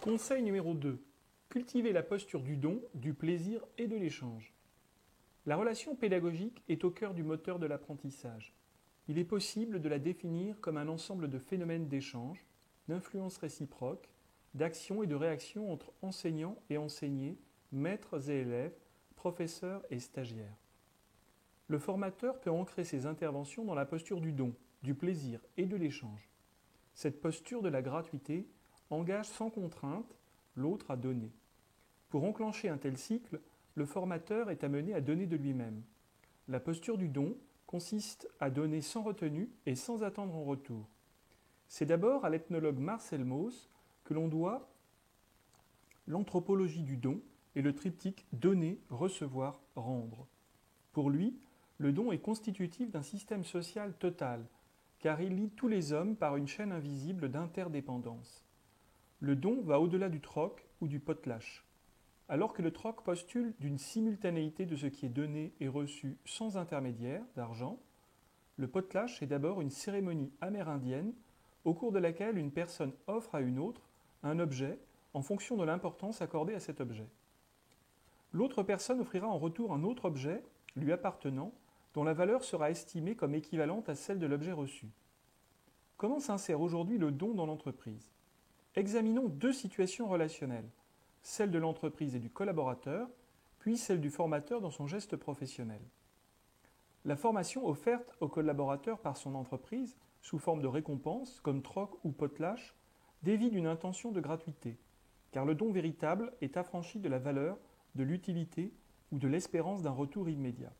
Conseil numéro 2. Cultiver la posture du don, du plaisir et de l'échange. La relation pédagogique est au cœur du moteur de l'apprentissage. Il est possible de la définir comme un ensemble de phénomènes d'échange, d'influence réciproque, d'action et de réaction entre enseignants et enseignés, maîtres et élèves, professeurs et stagiaires. Le formateur peut ancrer ses interventions dans la posture du don, du plaisir et de l'échange. Cette posture de la gratuité engage sans contrainte l'autre à donner. Pour enclencher un tel cycle, le formateur est amené à donner de lui-même. La posture du don consiste à donner sans retenue et sans attendre en retour. C'est d'abord à l'ethnologue Marcel Mauss que l'on doit l'anthropologie du don et le triptyque donner, recevoir, rendre. Pour lui, le don est constitutif d'un système social total, car il lie tous les hommes par une chaîne invisible d'interdépendance. Le don va au-delà du troc ou du potlatch. Alors que le troc postule d'une simultanéité de ce qui est donné et reçu sans intermédiaire d'argent, le potlatch est d'abord une cérémonie amérindienne au cours de laquelle une personne offre à une autre un objet en fonction de l'importance accordée à cet objet. L'autre personne offrira en retour un autre objet lui appartenant dont la valeur sera estimée comme équivalente à celle de l'objet reçu. Comment s'insère aujourd'hui le don dans l'entreprise ? Examinons deux situations relationnelles, celle de l'entreprise et du collaborateur, puis celle du formateur dans son geste professionnel. La formation offerte au collaborateur par son entreprise, sous forme de récompense, comme troc ou potlatch, dévie d'une intention de gratuité, car le don véritable est affranchi de la valeur, de l'utilité ou de l'espérance d'un retour immédiat.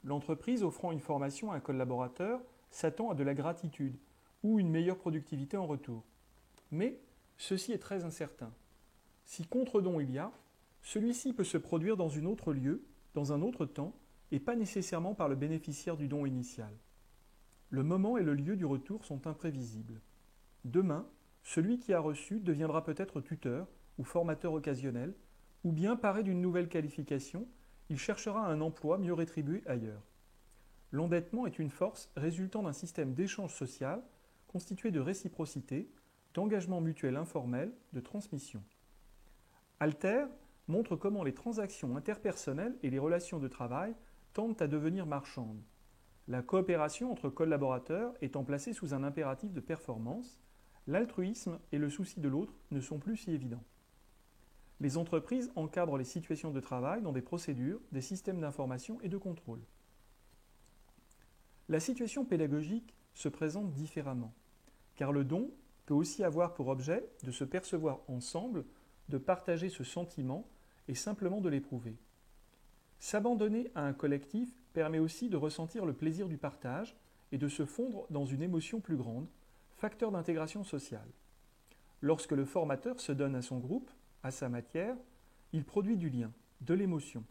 L'entreprise offrant une formation à un collaborateur s'attend à de la gratitude ou une meilleure productivité en retour. Mais ceci est très incertain. Si contre-don il y a, celui-ci peut se produire dans un autre lieu, dans un autre temps, et pas nécessairement par le bénéficiaire du don initial. Le moment et le lieu du retour sont imprévisibles. Demain, celui qui a reçu deviendra peut-être tuteur ou formateur occasionnel, ou bien paré d'une nouvelle qualification, il cherchera un emploi mieux rétribué ailleurs. L'endettement est une force résultant d'un système d'échange social constitué de réciprocité, d'engagement mutuel informel, de transmission. Alter montre comment les transactions interpersonnelles et les relations de travail tendent à devenir marchandes. La coopération entre collaborateurs étant placée sous un impératif de performance, l'altruisme et le souci de l'autre ne sont plus si évidents. Les entreprises encadrent les situations de travail dans des procédures, des systèmes d'information et de contrôle. La situation pédagogique se présente différemment, car le don peut aussi avoir pour objet de se percevoir ensemble, de partager ce sentiment et simplement de l'éprouver. S'abandonner à un collectif permet aussi de ressentir le plaisir du partage et de se fondre dans une émotion plus grande, facteur d'intégration sociale. Lorsque le formateur se donne à son groupe, à sa matière, il produit du lien, de l'émotion.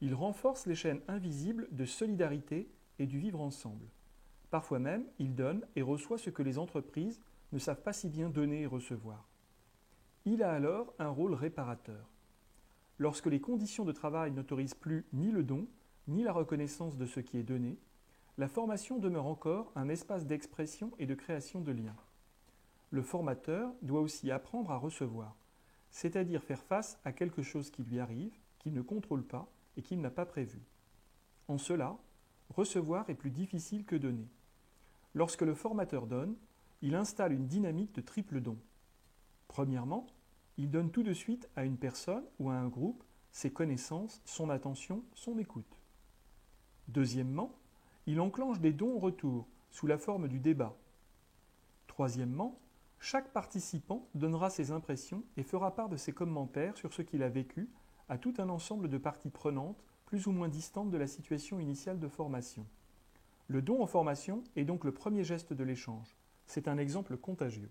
Il renforce les chaînes invisibles de solidarité et du vivre ensemble. Parfois même, il donne et reçoit ce que les entreprises ne savent pas si bien donner et recevoir. Il a alors un rôle réparateur. Lorsque les conditions de travail n'autorisent plus ni le don, ni la reconnaissance de ce qui est donné, la formation demeure encore un espace d'expression et de création de liens. Le formateur doit aussi apprendre à recevoir, c'est-à-dire faire face à quelque chose qui lui arrive, qu'il ne contrôle pas et qu'il n'a pas prévu. En cela, recevoir est plus difficile que donner. Lorsque le formateur donne, il installe une dynamique de triple don. Premièrement, il donne tout de suite à une personne ou à un groupe ses connaissances, son attention, son écoute. Deuxièmement, il enclenche des dons en retour, sous la forme du débat. Troisièmement, chaque participant donnera ses impressions et fera part de ses commentaires sur ce qu'il a vécu à tout un ensemble de parties prenantes plus ou moins distantes de la situation initiale de formation. Le don en formation est donc le premier geste de l'échange. C'est un exemple contagieux.